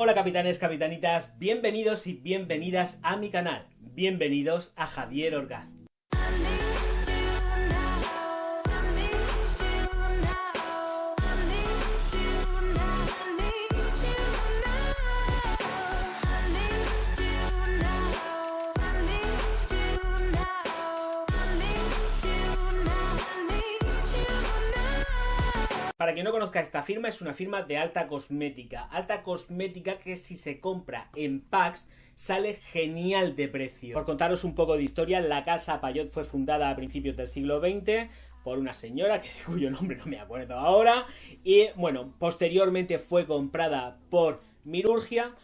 Hola capitanes, capitanitas, bienvenidos y bienvenidas a mi canal. Bienvenidos a Javier Orgaz. Para quien no conozca esta firma, es una firma de alta cosmética que si se compra en packs sale genial de precio. Por contaros un poco de historia, la casa Payot fue fundada a principios del siglo XX por una señora cuyo nombre no me acuerdo ahora, y bueno, posteriormente fue comprada por Mirurgia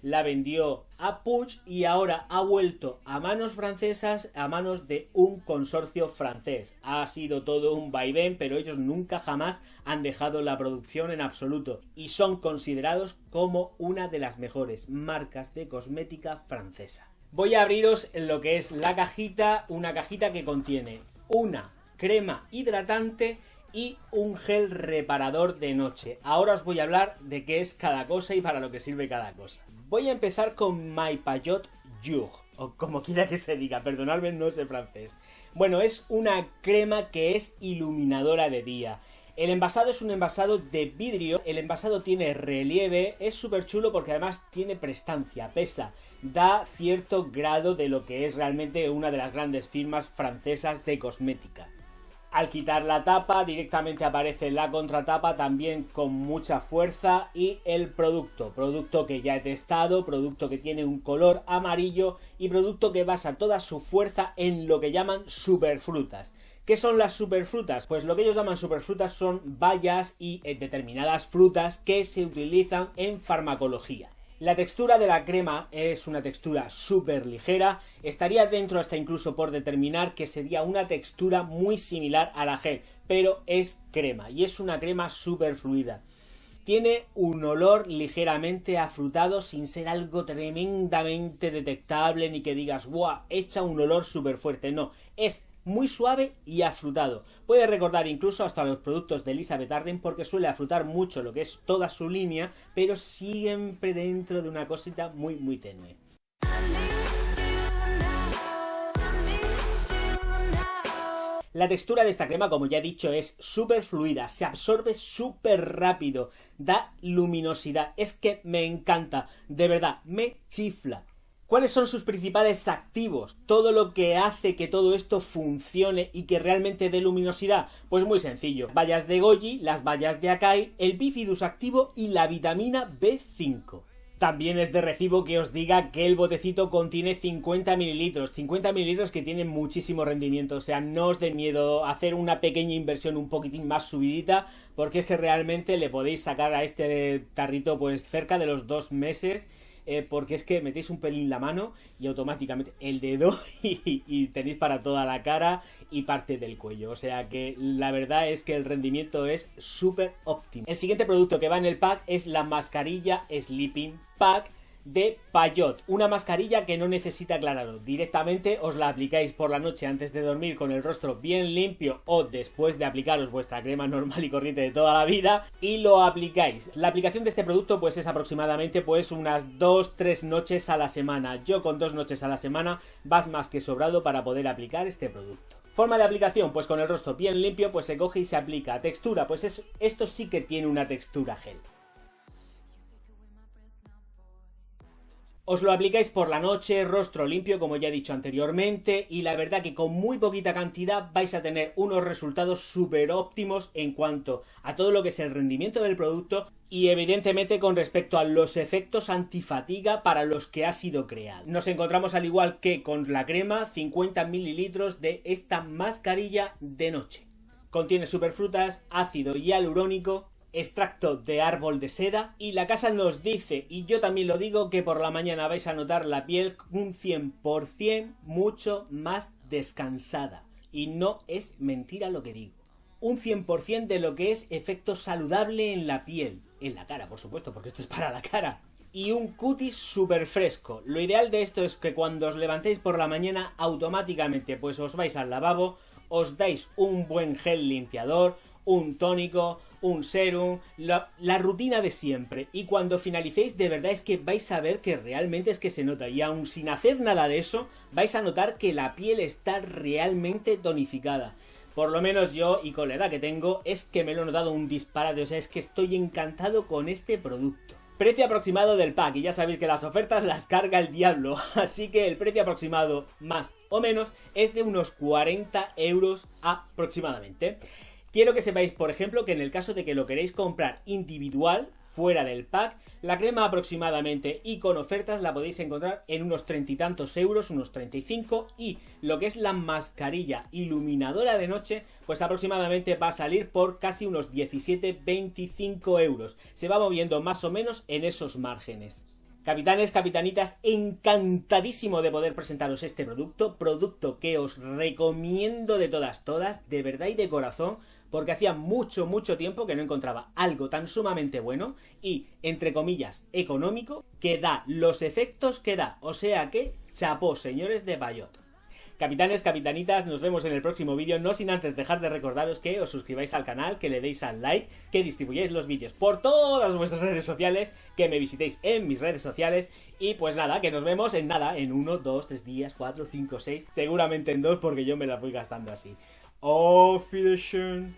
la vendió a Puig y ahora ha vuelto a manos francesas, a manos de un consorcio francés. Ha sido todo un vaivén, pero ellos nunca jamás han dejado la producción en absoluto y son considerados como una de las mejores marcas de cosmética francesa. Voy a abriros lo que es la cajita, una cajita que contiene una crema hidratante y un gel reparador de noche. Ahora os voy a hablar de qué es cada cosa y para lo que sirve cada cosa. Voy a empezar con My Payot Jour, o como quiera que se diga, perdonadme, no sé francés. Bueno, es una crema que es iluminadora de día. El envasado es un envasado de vidrio, el envasado tiene relieve, es súper chulo porque además tiene prestancia, pesa, da cierto grado de lo que es realmente una de las grandes firmas francesas de cosmética. Al quitar la tapa directamente aparece la contratapa también con mucha fuerza y el producto que ya he testado, producto que tiene un color amarillo y producto que basa toda su fuerza en lo que llaman superfrutas. ¿Qué son las superfrutas? Pues lo que ellos llaman superfrutas son bayas y determinadas frutas que se utilizan en farmacología. La textura de la crema es una textura súper ligera, estaría dentro hasta incluso por determinar que sería una textura muy similar a la gel, pero es crema y es una crema súper fluida. Tiene un olor ligeramente afrutado sin ser algo tremendamente detectable ni que digas ¡guau! Echa un olor súper fuerte, no, es muy suave y afrutado. Puede recordar incluso hasta los productos de Elizabeth Arden porque suele afrutar mucho lo que es toda su línea, pero siempre dentro de una cosita muy tenue. La textura de esta crema, como ya he dicho, es súper fluida, se absorbe súper rápido, da luminosidad, es que me encanta, de verdad, me chifla. ¿Cuáles son sus principales activos? Todo lo que hace que todo esto funcione y que realmente dé luminosidad. Pues muy sencillo. Bayas de goji, las bayas de acai, el bifidus activo y la vitamina B5. También es de recibo que os diga que el botecito contiene 50 mililitros. 50 mililitros que tienen muchísimo rendimiento. O sea, no os dé miedo hacer una pequeña inversión un poquitín más subidita, porque es que realmente le podéis sacar a este tarrito pues cerca de los 2 meses. Porque es que metéis un pelín la mano y automáticamente el dedo y tenéis para toda la cara y parte del cuello. O sea que la verdad es que el rendimiento es súper óptimo. El siguiente producto que va en el pack es la mascarilla Sleeping Pack de Payot, una mascarilla que no necesita aclarado, directamente os la aplicáis por la noche antes de dormir con el rostro bien limpio o después de aplicaros vuestra crema normal y corriente de toda la vida y lo aplicáis. La aplicación de este producto pues es aproximadamente pues unas 2-3 noches a la semana. Yo con 2 noches a la semana vas más que sobrado para poder aplicar este producto. Forma de aplicación, pues con el rostro bien limpio pues se coge y se aplica. Textura, pues esto sí que tiene una textura gel. Os lo aplicáis por la noche, rostro limpio como ya he dicho anteriormente y la verdad que con muy poquita cantidad vais a tener unos resultados súper óptimos en cuanto a todo lo que es el rendimiento del producto y evidentemente con respecto a los efectos antifatiga para los que ha sido creado. Nos encontramos al igual que con la crema 50 mililitros de esta mascarilla de noche. Contiene superfrutas, ácido hialurónico, extracto de árbol de seda y la casa nos dice, y yo también lo digo, que por la mañana vais a notar la piel un 100% mucho más descansada. Y no es mentira lo que digo. Un 100% de lo que es efecto saludable en la piel. En la cara, por supuesto, porque esto es para la cara. Y un cutis súper fresco. Lo ideal de esto es que cuando os levantéis por la mañana automáticamente pues os vais al lavabo, os dais un buen gel limpiador, un tónico, un serum, la rutina de siempre. Y cuando finalicéis, de verdad es que vais a ver que realmente es que se nota. Y aun sin hacer nada de eso, vais a notar que la piel está realmente tonificada. Por lo menos yo, y con la edad que tengo, es que me lo he notado un disparate. O sea, es que estoy encantado con este producto. Precio aproximado del pack, y ya sabéis que las ofertas las carga el diablo, así que el precio aproximado, más o menos, es de unos 40 euros aproximadamente. Quiero que sepáis, por ejemplo, que en el caso de que lo queréis comprar individual, fuera del pack, la crema aproximadamente y con ofertas la podéis encontrar en unos 30 y tantos euros, unos 35, y lo que es la mascarilla iluminadora de noche, pues aproximadamente va a salir por casi unos 17-25 euros. Se va moviendo más o menos en esos márgenes. Capitanes, capitanitas, encantadísimo de poder presentaros este producto que os recomiendo de todas, de verdad y de corazón, porque hacía mucho tiempo que no encontraba algo tan sumamente bueno y, entre comillas, económico, que da los efectos que da. O sea que, chapó, señores de Payot. Capitanes, capitanitas, nos vemos en el próximo vídeo, no sin antes dejar de recordaros que os suscribáis al canal, que le deis al like, que distribuyáis los vídeos por todas vuestras redes sociales, que me visitéis en mis redes sociales y pues nada, que nos vemos en 1, 2, 3 días, 4, 5, 6, seguramente en 2 porque yo me la fui gastando así. Auf Wiedersehen.